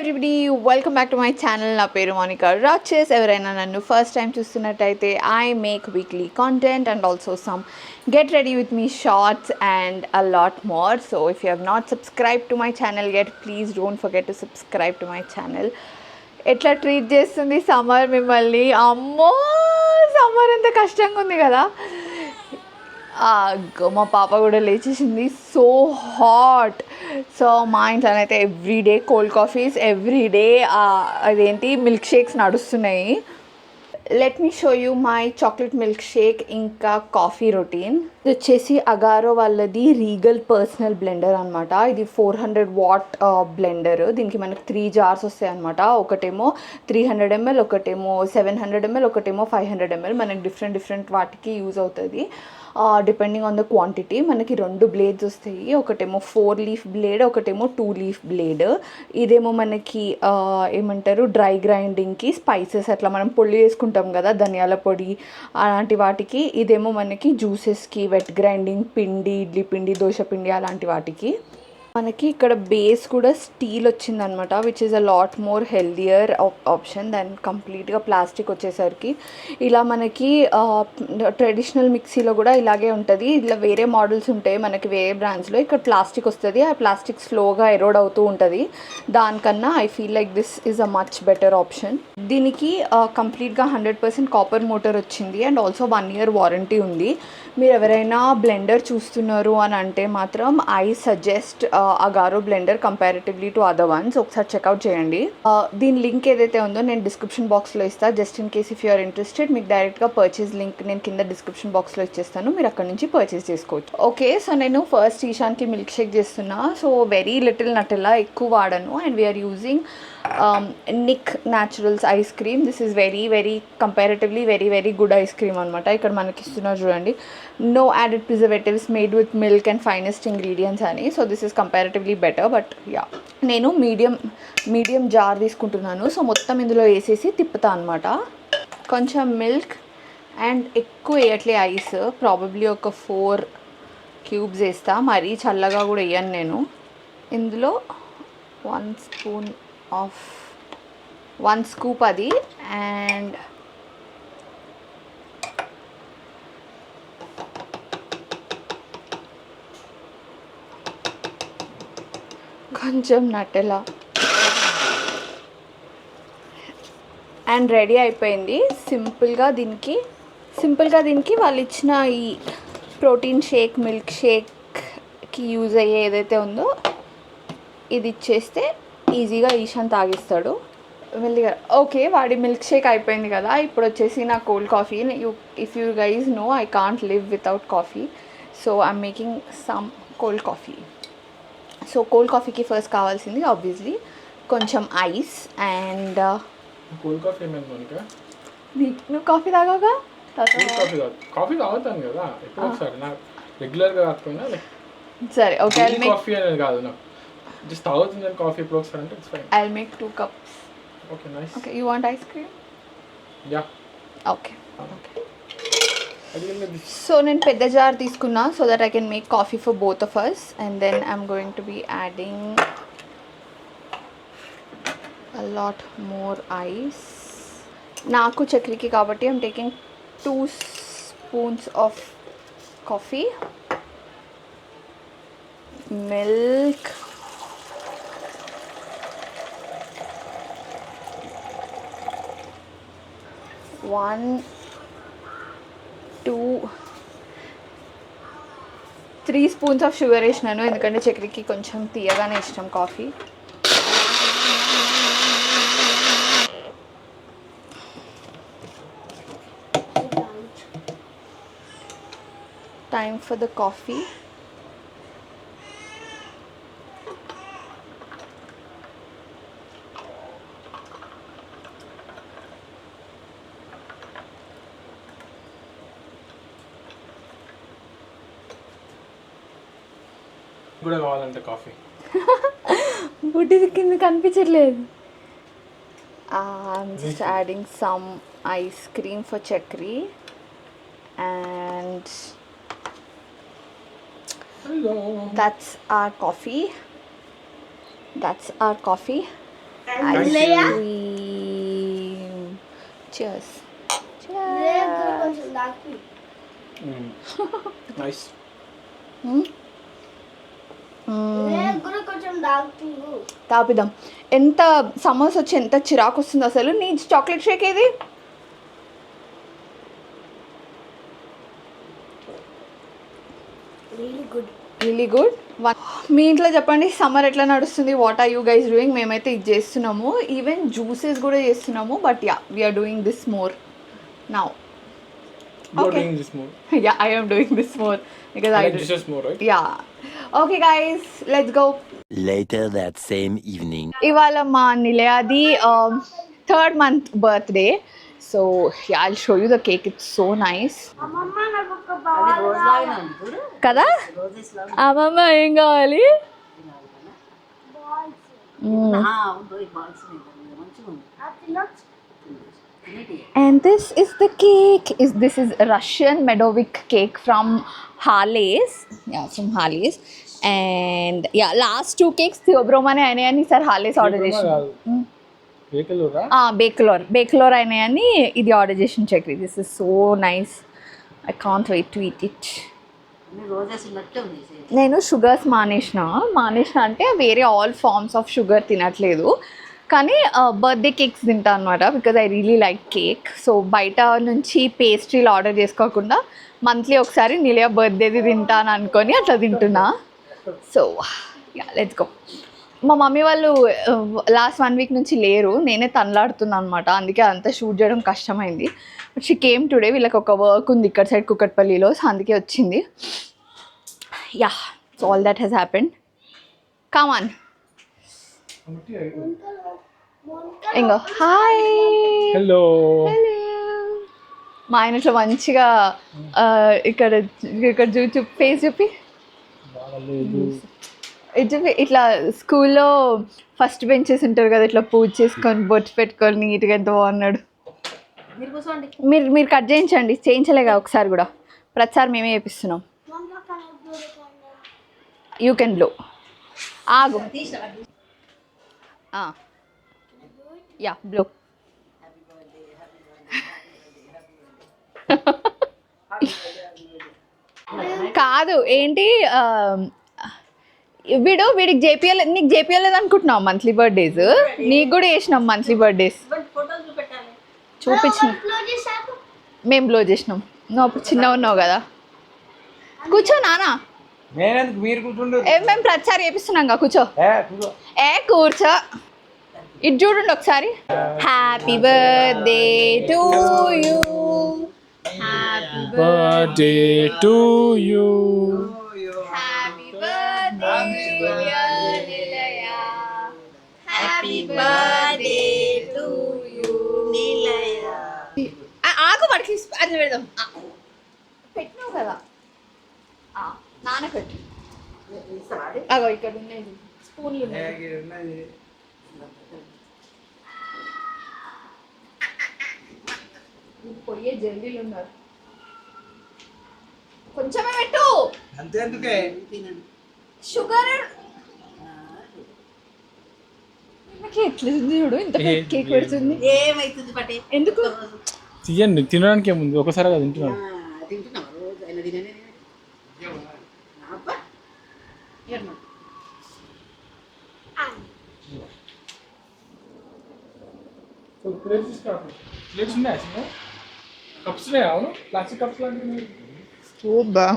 Everybody, welcome back to my channel. నా పేరు మోనికా రాచెస్. ఎవరైనా నన్ను ఫస్ట్ టైం చూస్తున్నట్టయితే I make weekly content and also some get ready with me shorts and a lot more. So if you have not subscribe to my channel yet, please don't forget to subscribe to my channel. ఎట్లా treat చేస్తుంది summer మిమ్మల్ని? అమ్మో, summer ఎంత కష్టంగా ఉంది కదా. మా పాప కూడా లేచేసింది. So hot. సో మా ఇంట్లోనైతే ఎవ్రీడే కోల్డ్ కాఫీస్, ఎవ్రీడే అదేంటి మిల్క్ షేక్స్ నడుస్తున్నాయి. Let me show you my chocolate milk shake ఇంకా కాఫీ రొటీన్. ఇది వచ్చేసి అగారో వాళ్ళది రీగల్ పర్సనల్ బ్లెండర్ అనమాట. ఇది 400 వాట్ బ్లెండర్. దీనికి మనకు 3 జార్స్ వస్తాయి అనమాట. ఒకటేమో 300 ml, ఒకటేమో 700 ml, ఒకటేమో 500 ml. మనకి డిఫరెంట్ వాటికి యూజ్ అవుతుంది డిపెండింగ్ ఆన్ ద క్వాంటిటీ. మనకి 2 బ్లేడ్స్ వస్తాయి. ఒకటేమో 4 లీఫ్ బ్లేడ్, ఒకటేమో 2 లీఫ్ బ్లేడ్. ఇదేమో మనకి ఏమంటారు, డ్రై గ్రైండింగ్కి, స్పైసెస్ అట్లా మనం పొడి చేసుకుంటాం కదా, ధనియాల పొడి అలాంటి వాటికి. ఇదేమో మనకి జ్యూసెస్కి, వెట్ గ్రైండింగ్, పిండి, ఇడ్లీ పిండి, దోశ పిండి అలాంటి వాటికి. మనకి ఇక్కడ బేస్ కూడా స్టీల్ వచ్చిందనమాట, which is a lot more healthier option than కంప్లీట్గా ప్లాస్టిక్ వచ్చేసరికి. ఇలా మనకి ట్రెడిషనల్ మిక్సీలో కూడా ఇలాగే ఉంటుంది. ఇలా వేరే మోడల్స్ ఉంటాయి మనకి వేరే బ్రాండ్స్లో. ఇక్కడ ప్లాస్టిక్ వస్తుంది. ఆ ప్లాస్టిక్ స్లోగా ఎరోడ్ అవుతూ ఉంటుంది. దానికన్నా I feel like this is a much better option. దీనికి కంప్లీట్గా 100% కాపర్ మోటార్ వచ్చింది అండ్ ఆల్సో 1 year వారంటీ ఉంది. మీరు ఎవరైనా బ్లెండర్ చూస్తున్నారు అని అంటే మాత్రం I suggest Agaro blender comparatively to other ones. ఒకసారి చెక్అవుట్ చేయండి. దీని లింక్ ఏదైతే ఉందో నేను డిస్క్రిప్షన్ బాక్స్లో ఇస్తాను. Just in case if you are interested, మీకు డైరెక్ట్గా పర్చేస్ లింక్ నేను కింద డిస్క్రిప్షన్ బాక్స్లో ఇచ్చేస్తాను. మీరు అక్కడ నుంచి పర్చేస్ చేసుకోవచ్చు. ఓకే, సో నేను ఫస్ట్ ఈశాన్కి మిల్క్ షేక్ చేస్తున్నా. సో వెరీ లిటిల్ నటెల్లా, ఎక్కువ వాడను. And we are using Nic Naturals ice cream. This is very comparatively very good ice cream అనమాట. ఇక్కడ మనకి ఇస్తున్నారు చూడండి, no added preservatives, made with milk and finest ingredients అని. So this is comparatively better. But yeah, నేను medium jar తీసుకుంటున్నాను. So మొత్తం ఇందులో వేసేసి తిప్పుతా అనమాట. కొంచెం మిల్క్ అండ్ ఎక్కువ వేయట్లే ఐస్, ప్రాబబ్లీ ఒక 4 క్యూబ్స్ వేస్తా. మరీ చల్లగా కూడా వేయను నేను. ఇందులో 1 స్కూప్ అది, అండ్ కొంచెం నటెలా, అండ్ రెడీ అయిపోయింది. సింపుల్గా దీనికి వాళ్ళు ఇచ్చిన ఈ ప్రోటీన్ షేక్, మిల్క్ షేక్కి యూజ్ అయ్యే ఏదైతే ఉందో ఇది ఇచ్చేస్తే ఈజీగా ఈశాన్ తాగిస్తాడు మెల్లిగా. ఓకే, వాడి మిల్క్ షేక్ అయిపోయింది కదా. ఇప్పుడు వచ్చేసి నా cold coffee. If you guys know, I can't live without coffee. So I'm making some cold coffee. So cold కాఫీకి ఫస్ట్ కావాల్సింది ఆబ్వియస్లీ కొంచెం ఐస్ అండ్ కోల్డ్ కాఫీ. నువ్వు కాఫీ తాగావుగా? కాఫీ తాగుతాను కదా ఎప్పుడు ఒకసారి, నాకు రెగ్యులర్గా కాకపోయినా. సరే, ఓకే, కాఫీ అనేది కాదు, నాకు జస్ట్ తాగుతుంది కాఫీ ఎప్పుడు ఒకసారి అంటే it's fine. I'll make 2 cups. Okay, nice. Okay, you want ice cream? Yeah. Okay. Okay. So నేను పెద్ద జార్ తీసుకున్నా so that I can make coffee for both of us, and then I'm going to be adding a lot more ice. నాకు చక్రికి కాబట్టి I'm taking 2 spoons of coffee, milk, one, 2, 3 spoons of sugar వేసినాను, ఎందుకంటే చక్కెరకి కొంచెం తీయగానే ఇష్టం coffee. Time for the coffee. కూడా కావాలంటే coffee. బుడ్డి కింద కనిపించట్లేదు. I'm just adding some ice cream for chakri, and hello, that's our coffee. Ice Leia. Cream. Cheers. కొంచెం దాకి నైస్. కూడా కొంచెం దాకు తాపిద్దాం. ఎంత సమోసా వచ్చి ఎంత చిరాకు వస్తుంది అసలు. నీ చాక్లెట్ షేక్ ఏది? Really good. మీ ఇంట్లో చెప్పండి సమ్మర్ ఎట్లా నడుస్తుంది? What are you guys doing? మేమైతే ఇది చేస్తున్నాము, ఈవెన్ జ్యూసెస్ కూడా చేస్తున్నాము. But yeah we're doing this more now. You are Okay. doing this more. Yeah, I am doing this more because I I like do. this is more, right? Yeah. Okay guys, let's go. Later that same evening. ఇవాళ మా నిలయాది 3rd month birthday. So yeah, I'll show you the cake. It's so nice. అమ్మమ్మ నాకు ఒక ball కదా అమ్మమ్మ ఏం కావాలి? And this is the cake. This is Russian Medovic cake from Harley's. Yeah, from Harley's. And yeah, last 2 cakes Theobroma అయినాయని sir Harley's order చేసిన. ఏకలూరా? బేక్లోర్ అయినాయని ఇది ఆర్డర్ చేసిన Chakri. This is so nice. I can't wait to eat it. నేను sugars మానేసిన అంటే వేరే ఆల్ ఫార్మ్స్ ఆఫ్ షుగర్ తినట్లేదు, కానీ బర్త్డే కేక్స్ తింటా అనమాట. Because I really like cake. So బయట నుంచి పేస్ట్రీలు ఆర్డర్ చేసుకోకుండా మంత్లీ ఒకసారి నిలయ బర్త్డేది తింటాను అనుకొని అట్లా తింటున్నా. So yeah let's go. మా మమ్మీ వాళ్ళు లాస్ట్ 1 వీక్ నుంచి లేరు, నేనే తనలాడుతున్నాను అనమాట. అందుకే అంతా షూట్ చేయడం కష్టమైంది. But she came today. వీళ్ళకి ఒక వర్క్ ఉంది ఇక్కడ సైడ్ కుక్కట్పల్లిలో, సో అందుకే వచ్చింది. Yeah, so all that has happened. Come on. ఇంకో హాయ్. హలో. మా ఆయన ఇట్లా మంచిగా ఇక్కడ చూపి ఫేస్ చూపి ఇట్లా స్కూల్లో ఫస్ట్ బెంచెస్ ఉంటారు కదా, ఇట్లా పూజ చేసుకొని బొట్టు పెట్టుకొని నీట్గా ఎంత బాగున్నాడు. మీరు కట్ చేయించలేగా ఒకసారి కూడా, ప్రతిసారి మేమే చేపిస్తున్నాం. You can blow. ఆగు. Yeah blow. కాదు ఏంటి వీడికి చేపియలేదు, నీకు చేపియలేదు అనుకుంటున్నావు మంత్లీ బర్త్డేస్. నీకు కూడా చేసినాం మంత్లీ బర్త్డేస్, చూపించిన మేము బ్లో చేసినాం. నువ్వు అప్పుడు చిన్నగా ఉన్నావు కదా. కూర్చో నానా. మేము ప్రతిసారి చేపిస్తున్నాం కదా, కూర్చో. కూర్చో. ఇది చూడండి ఒకసారి. Happy birthday to you. Happy birthday to you. Happy birthday Nilaya. Happy birthday to you నిలయ. ఆగు, పడికి అది పెడదాం. పెట్టినావు కదా, నాన్న పెట్టు. అగో ఇక్కడ ఉన్నాయి స్పూన్లు ఉన్నాయి. పొయ్యే జల్దీలు ఉన్నారు, కొంచెమే పెట్టు. అంతేందుకే షుగర్ ఎట్లా చూడు, ఇంత కేక్ పెడుతుంది. ఏమైతుంది పటే ఎందుకు తీయండి, తినడానికి ఏముంది, ఒకసారిగా తింటున్నాను. తింటున్నావా రోజు అయినా తిననే అబ్బా ఏమన్నా ప్లేట్స్ ఉన్నాయా? కప్స్ ఉన్నాయా? అవును, ప్లాస్టిక్ కప్స్ లాంటివి. చూద్దా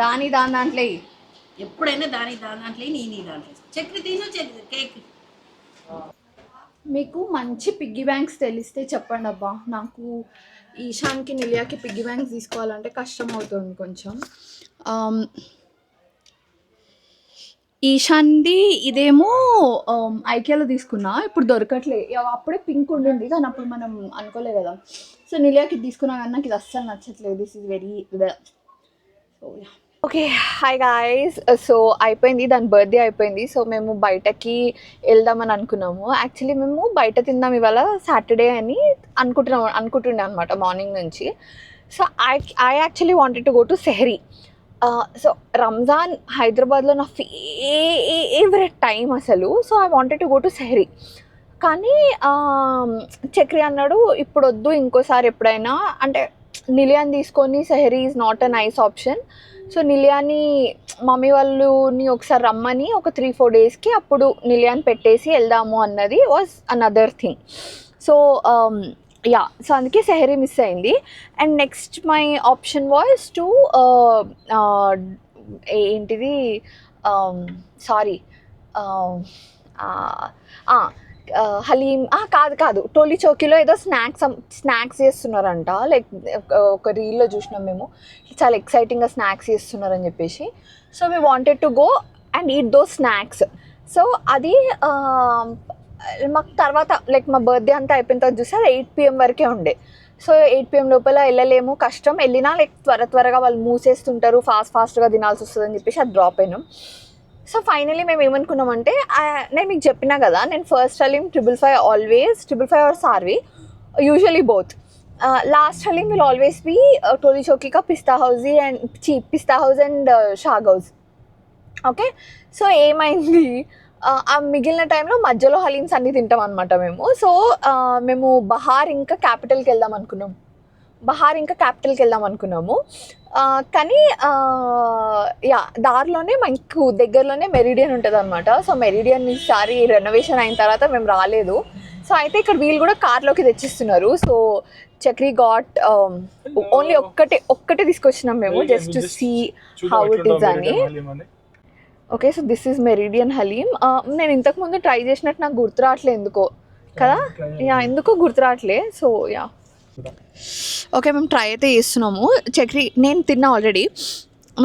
దాని దాంట్లో ఎప్పుడైనా దాని దాంట్లో నీ దాంట్లో చక్కెర తీసు కేక్. మీకు మంచి పిగ్గీ బ్యాంక్స్ తెలిస్తే చెప్పండి అబ్బా. నాకు ఈశాన్కి నిలియాకి పిగ్గీ బ్యాంక్స్ తీసుకోవాలంటే కష్టం అవుతుంది కొంచెం. ఈశాన్ది ఇదేమో ఐకియాలో తీసుకున్నా, ఇప్పుడు దొరకట్లే. అప్పుడే పింక్ ఉండింది కానీ అప్పుడు మనం అనుకోలే కదా. సో నిలియాకి తీసుకున్నా కానీ నాకు ఇది అస్సలు నచ్చట్లేదు. This is very so okay. Hi guys. So అయిపోయింది, దాని బర్త్డే అయిపోయింది. సో మేము బయటకి వెళ్దామని అనుకున్నాము. యాక్చువల్లీ మేము బయట తిందాం ఇవాళ సాటర్డే అని అనుకుంటుండే అనమాట మార్నింగ్ నుంచి. So I actually wanted to go to Sehri. So Ramzan హైదరాబాద్లో నా ఫేవరెట్ టైం అసలు. So I wanted to go to Sehari. కానీ చక్రి అన్నాడు ఇప్పుడు వద్దు, ఇంకోసారి ఎప్పుడైనా, అంటే నిలియాని తీసుకొని సెహరీ is not a nice option. So నిలియాని మమ్మీ వాళ్ళని ఒకసారి రమ్మని ఒక 3-4 డేస్కి అప్పుడు నిలియాని పెట్టేసి వెళ్దాము అన్నది was another thing. So yeah, so అందుకే సెహరీ మిస్ అయింది. And next my option was to ఏంటిది సారీ హలీం కాదు టోలీ చౌకీలో ఏదో స్నాక్స్ చేస్తున్నారంట. లైక్ ఒక రీల్లో చూసినాం మేము, చాలా ఎక్సైటింగ్గా స్నాక్స్ చేస్తున్నారని చెప్పేసి. So we wanted to go and eat those snacks. So అది మాకు తర్వాత లైక్ మా బర్త్డే అంతా అయిపోయిన తర్వాత చూసారు 8 PM వరకే ఉండే. సో 8 PM లోపల వెళ్ళలేము, కష్టం. వెళ్ళినా లైక్ త్వరగా వాళ్ళు మూసేస్తుంటారు, ఫాస్ట్గా తినాల్సి వస్తుంది అని చెప్పేసి అది డ్రాప్ అయినాం. సో ఫైనలీ మేము ఏమనుకున్నామంటే, నేను మీకు చెప్పినా కదా, నేను first haleem 555 always 555 or Sarvi, usually both. Last haleem will always be Toli చౌకీకా పిస్తా హౌస్ అండ్ షాగ్ హౌస్. ఓకే, సో ఏమైంది, ఆ మిగిలిన టైంలో మధ్యలో హలీమ్స్ అన్నీ తింటాం అనమాట మేము. సో మేము బహార్ ఇంకా క్యాపిటల్కి వెళ్దాం అనుకున్నాము. కానీ యా, దారిలోనే మనకు దగ్గరలోనే మెరిడియన్ ఉంటుంది అనమాట. సో మెరిడియన్ ఈసారి రెనోవేషన్ అయిన తర్వాత మేము రాలేదు. సో అయితే ఇక్కడ వీళ్ళు కూడా కార్లోకి తెచ్చిస్తున్నారు. సో చక్రీ గాట్ ఓన్లీ ఒక్కటే తీసుకొచ్చినాం మేము, just to see how it is అని. Okay, so this is Meridian haleem. నేను ఇంతకుముందు ట్రై చేసినట్టు నాకు గుర్తురావట్లే ఎందుకో కదా, యా ఎందుకో గుర్తురావట్లే. సో యా, ఓకే మేము ట్రై అయితే చేస్తున్నాము. చక్రీ నేను తిన్నా ఆల్రెడీ,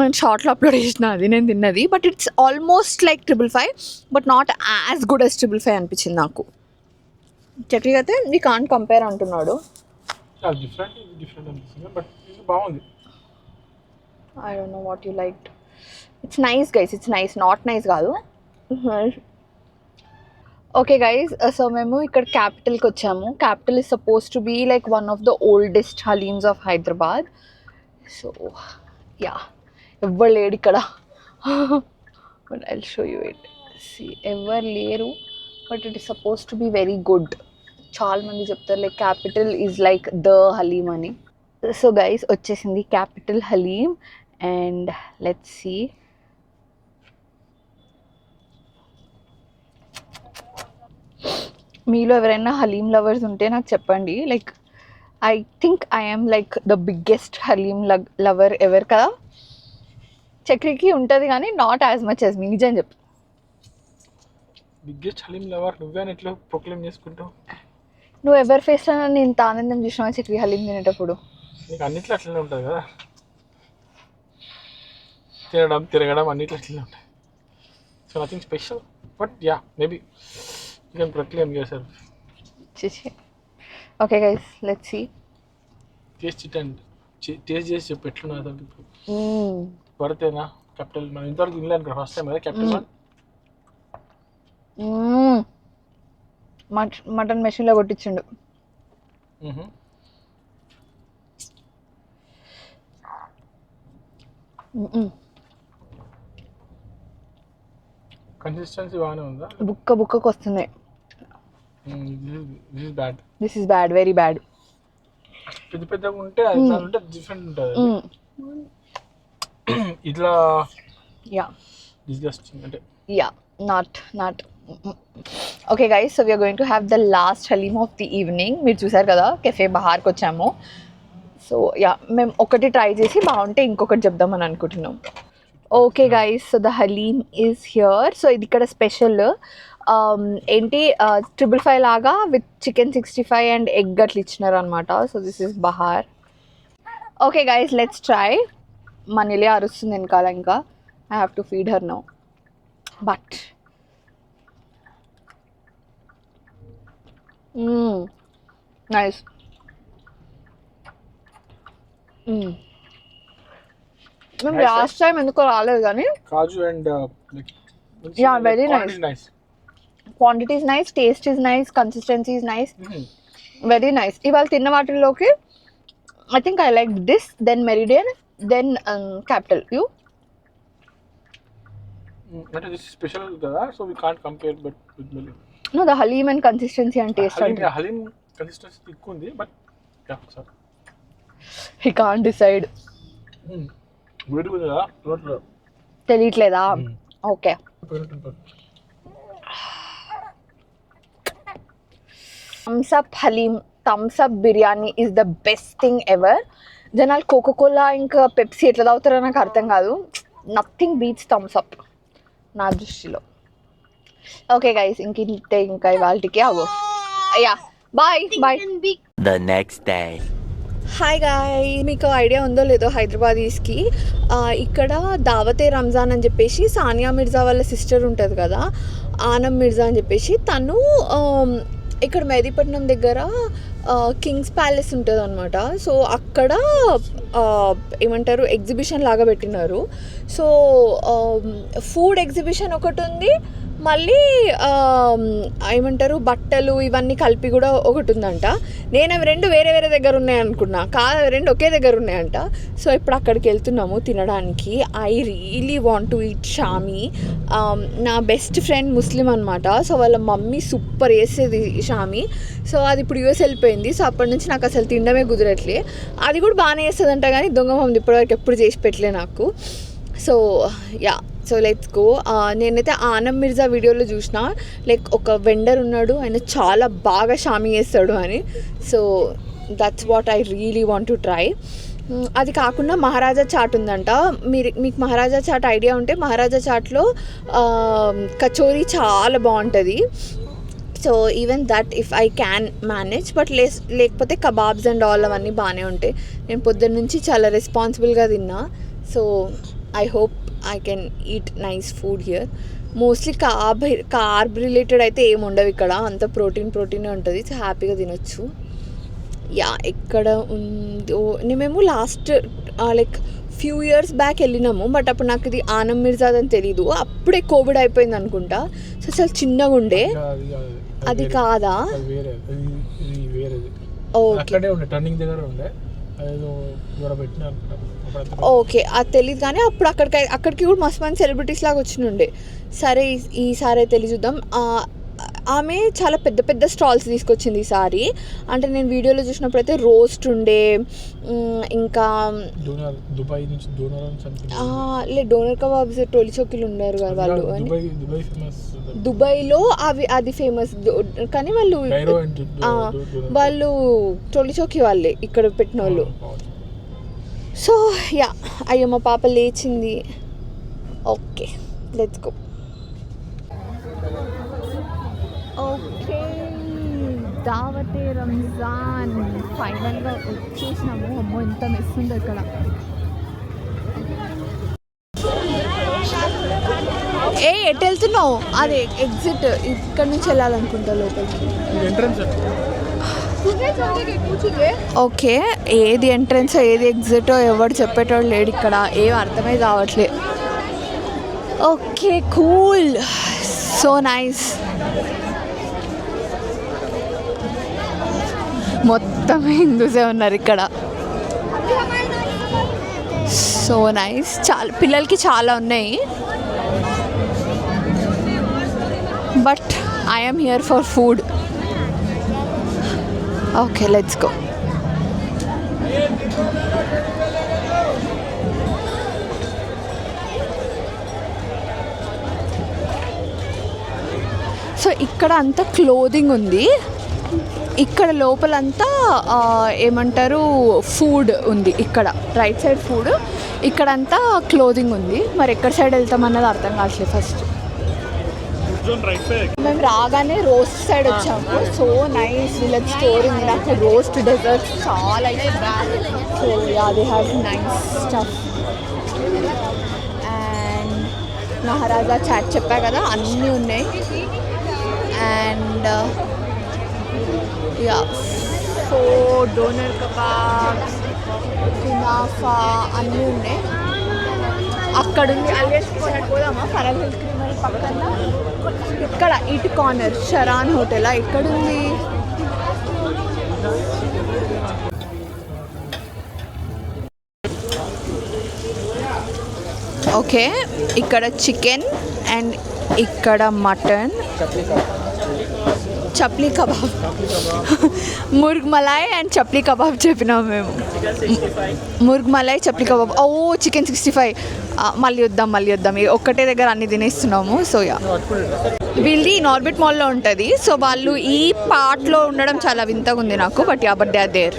నేను షార్ట్లో అప్లోడ్ చేసిన అది నేను తిన్నది. But it's almost like 555 but not as good as 555 అనిపించింది నాకు. చక్రీ అయితే వీ కాంట్ కంపేర్ అంటున్నాడు. I don't know what you like. It's nice guys, it's nice, not nice కాదు. ఓకే గైస్, సో మేము ఇక్కడ క్యాపిటల్కి వచ్చాము. Capital is suppose to be like one of the oldest haleems of Hyderabad. So yeah, ఎవ్వరు లేడు ఇక్కడ, but I will show you it. See, ఎవరు లేరు, but it is suppose to be very good. చాలా మంది చెప్తారు like capital is like the haleem అని. So guys వచ్చేసింది capital haleem and let's see. మీలో ఎవరైనా హలీం లవర్స్ ఉంటే నాకు చెప్పండి. Like I think I'm like the biggest haleem lover ever కదా. చక్రికి ఉంటుంది కానీ not as much as me. నిజం చెప్పు, బిగ్గెస్ట్ హలీం లవర్ నువ్వే అని ఎట్లా ప్రొక్లెయిమ్ చేసుకుంటావు? నువ్వు ఎవరి ఫేస్లో నన్ను ఇంత ఆనందం చూసినావా చక్రి హలీం తినేటప్పుడు? నీకు అన్నిట్లో అట్లనే ఉంటుంది కదా, తిరగడం అన్నిట్లో అట్లనే ఉంటాయి. So nothing special, but yeah maybe you can proclaim yourself. Okay guys, let's see. Taste it and taste చేసి చెప్పు ఎట్లున్నా పడితేనా. క్యాపిటల్ మనం ఇంతవరకు తినలేను కదా, ఫస్ట్ టైం కదా క్యాపిటల్. మటన్ మెషిన్లో కొట్టించిండు. కన్సిస్టెన్సీ బాగానే ఉందా? బుక్కకు వస్తున్నాయి. This is bad, very bad. పెద్దగా ఉంటే ఉంటే డిఫరెంట్ ఉంటుంది. ఇట్లా యా డిస్గస్టింగ్ అంటే yeah, not okay guys, so we're going to have the last haleem of the evening. మీరు చూసారు కదా కెఫే బహార్కి వచ్చాము. సో యా, మేము ఒకటి ట్రై చేసి బాగుంటే ఇంకొకటి చెప్దామని అనుకుంటున్నాం. Okay guys, so the haleem is here. So ఇది ఇక్కడ స్పెషల్ ఏంటి 555 లాగా విత్ చికెన్ 65 అండ్ ఎగ్ అట్లా ఇచ్చినారు అనమాట. So this is Bahar. Okay guys, let's try. మనీలే అరుస్తుంది వెనకాల, ఇంకా I have to feed her now. But nice. మేము లాస్ట్ టైం ఎందుకో రాలేదు కానీ కాజు and yeah, very nice. Quantity is nice, taste is nice, consistency is nice, very nice. ఇవాళ తిన్న వాటిల్లోకి I think I liked this, then Meridian, then Capital. You? అంటే this special కదా, so we can't compare but with milk. No, the Halim and consistency and taste. Haleem consistency ఎక్కువ ఉంది, but sir He can't decide. వేడిగా ఉంది కదా రోట్లో. తెలియట్లేదా? Okay. Thums Up haleem, Thums Up biryani is the best thing ever. జనాలు Coca Cola ఇంకా Pepsi ఎట్లా తాగుతారో నాకు అర్థం కాదు. నథింగ్ బీట్స్ థమ్స్ అప్ నా దృష్టిలో. ఓకే గైస్, ఇంకింతే ఇంకా ఇవాళకి అవో. అయ్యా bye bye. The next day. Hi guy, మీకు ఐడియా ఉందో లేదో హైదరాబాదీస్కి ఇక్కడ దావతే రంజాన్ అని చెప్పేసి సానియా మిర్జా వాళ్ళ సిస్టర్ ఉంటుంది కదా, ఆనం మిర్జా అని చెప్పేసి, తను ఇక్కడ మెహదీపట్నం దగ్గర కింగ్స్ ప్యాలెస్ ఉంటుంది అనమాట. సో అక్కడ ఏమంటారు ఎగ్జిబిషన్ లాగా పెట్టినారు. సో ఫుడ్ ఎగ్జిబిషన్ ఒకటి ఉంది, మళ్ళీ ఏమంటారు బట్టలు ఇవన్నీ కలిపి కూడా ఒకటి ఉందంట. నేను అవి రెండు వేరే వేరే దగ్గర ఉన్నాయి అనుకున్నా, కాదు అవి రెండు ఒకే దగ్గర ఉన్నాయంట. సో ఇప్పుడు అక్కడికి వెళ్తున్నాము తినడానికి. I really want to eat shami. నా బెస్ట్ ఫ్రెండ్ ముస్లిం అనమాట. సో వాళ్ళ మమ్మీ సూపర్ వేసేది షామీ. సో అది ఇప్పుడు యూఎస్ వెళ్ళిపోయింది. సో అప్పటి నుంచి నాకు అసలు తినడమే కుదరట్లే. అది కూడా బాగానే వేస్తుందంట, కానీ దొంగ మమ్మీ ఇప్పటివరకు ఎప్పుడు చేసి పెట్టలే నాకు. So yeah, so let's go. నేనైతే ఆనం మిర్జా వీడియోలో చూసిన, లైక్ ఒక వెండర్ ఉన్నాడు, ఆయన చాలా బాగా షామీ చేస్తాడు అని. So that's what I really want to try. అది కాకుండా మహారాజా చాట్ ఉందంట. మీకు మహారాజా చాట్ ఐడియా ఉంటే, మహారాజా చాట్లో కచోరీ చాలా బాగుంటుంది. So even that if I can manage, but లేకపోతే కబాబ్స్ అండ్ ఆల్ అవన్నీ బాగానే ఉంటాయి. నేను పొద్దున్న నుంచి చాలా రెస్పాన్సిబుల్గా తిన్నా. So I hope I can eat nice food here. Mostly carb related అయితే ఏమి ఉండవు ఇక్కడ, అంత ప్రోటీనే ఉంటుంది. సో హ్యాపీగా తినొచ్చు. యా, ఎక్కడ ఉందో మేము last like few years back వెళ్ళినాము, బట్ అప్పుడు నాకు ఇది ఆనం మిర్జా అని తెలీదు. అప్పుడే కోవిడ్ అయిపోయింది అనుకుంటా. సో చాలా చిన్నగా ఉండే. అది కాదా? ఓకే ఓకే, అది తెలియదు. కానీ అప్పుడు అక్కడికి కూడా మస్తు మంది సెలబ్రిటీస్ లాగా వచ్చినుండే. సరే ఈసారి అయితే వెళ్ళి చూద్దాం. ఆమె చాలా పెద్ద పెద్ద స్టాల్స్ తీసుకొచ్చింది ఈసారి. అంటే నేను వీడియోలో చూసినప్పుడు అయితే రోస్ట్ ఉండే, ఇంకా డోనర్ కబాబ్స్ టోలీ చౌకీలు ఉన్నారు కదా వాళ్ళు అని. దుబాయ్లో అది ఫేమస్, కానీ వాళ్ళు టోలీ చౌకీ వాళ్ళే ఇక్కడ పెట్టిన వాళ్ళు. సో యా, అయ్యో మా పాప లేచింది. Okay let's go. Okay, Dawate Ramzan ఫైనల్గా వచ్చేసినాము. అమ్మో ఎంత మెస్ ఉంది అక్కడ. ఎటు వెళ్తున్నావు? అదే ఎగ్జిట్, ఇక్కడ నుంచి వెళ్ళాలనుకుంటా లోపలికి. ఓకే, ఏది ఎంట్రన్స్ ఏది ఎగ్జిట్ ఎవరు చెప్పేటోళ్ళు లేడు ఇక్కడ, ఏం అర్థమై కావట్లే. Okay cool, so nice. మొత్తం హిందూసే ఉన్నారు ఇక్కడ. సో నైస్, చాలా పిల్లలకి చాలా ఉన్నాయి. But I am here for food. Okay, let's go. So ఇక్కడ అంతా క్లోదింగ్ ఉంది, ఇక్కడ లోపలంతా ఏమంటారు ఫుడ్ ఉంది. ఇక్కడ రైట్ సైడ్ ఫుడ్, ఇక్కడంతా క్లోదింగ్ ఉంది. మరి ఎక్కడ సైడ్ వెళ్తామన్నది అర్థం కావట్లేదు. ఫస్ట్ మేము రాగానే రోస్ట్ సైడ్ వచ్చాము. సో నైస్, వీళ్ళకి స్టోర్ ఉంది. నాకు రోస్ట్ డెజర్ట్స్ చాలా ఇష్టం. So yeah, they have nice stuff. And Maharaja chaat చెప్పా కదా, అన్నీ ఉన్నాయి. And yeah, so doner kebabs, kunafa అన్నీ ఉన్నాయి. అక్కడ ఉంది అలియాస్ పోదామా? ఫరల్ హిల్ క్రీమరీ పక్కన ఇక్కడ ఇటు కార్నర్ షరాన్ హోటల్ ఎక్కడుంది? ఓకే, ఇక్కడ చికెన్ అండ్ ఇక్కడ మటన్, చప్లీ కబాబ్, ముర్గ్ మలాయ్ అండ్ చప్లీ కబాబ్ చెప్పినాం మేము. ముర్గ్ మలాయ్ చప్లీ కబాబ్. ఓ చికెన్ 65. మళ్ళీ వద్దాం ఒక్కటే దగ్గర అన్ని తినేస్తున్నాము. సో యా, వీళ్ళది నార్బిట్ మాల్లో ఉంటుంది. సో వాళ్ళు ఈ పార్ట్లో ఉండడం చాలా వింతగా ఉంది నాకు. But yeah, but they are there.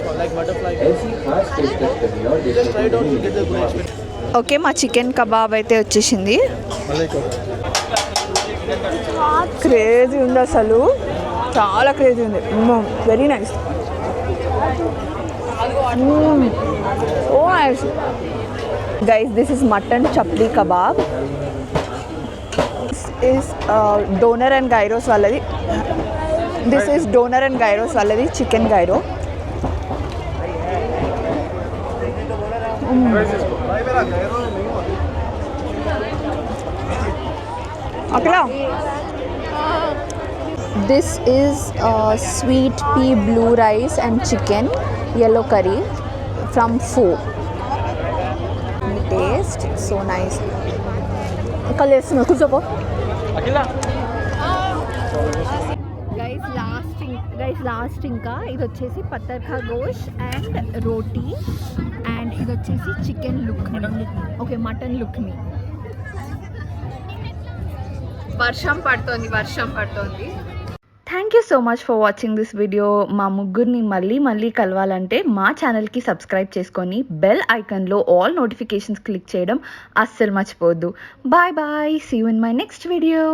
Okay, మా చికెన్ కబాబ్ అయితే వచ్చేసింది. క్రేజీ ఉంది అసలు, చాలా క్రేజీ ఉంది. Very nice. Oh nice guys, this is mutton chapli kebab. Is doner and gyros వాళ్ళది. This is doner and gyros వాళ్ళది చికెన్ గైరో. అక్కడ this is sweet pea blue rice and chicken yellow curry from Pho. Taste so nice. కలిసి కూర్చోపో. Guys last ఇంకా ఇది వచ్చేసి పత్తర్ ఖా గోష్ and roti and ఇది వచ్చేసి చికెన్ లుక్ని. ఓకే, మటన్ లుక్ని. వర్షం పడుతోంది. Thank you so much for watching this video. మా ముగ్గురిని మళ్ళీ కలవాలంటే మా ఛానల్కి సబ్స్క్రైబ్ చేసుకొని బెల్ ఐకాన్లో ఆల్ నోటిఫికేషన్స్ క్లిక్ చేయడం అస్సలు మర్చిపోవద్దు. Bye, see you in my next video.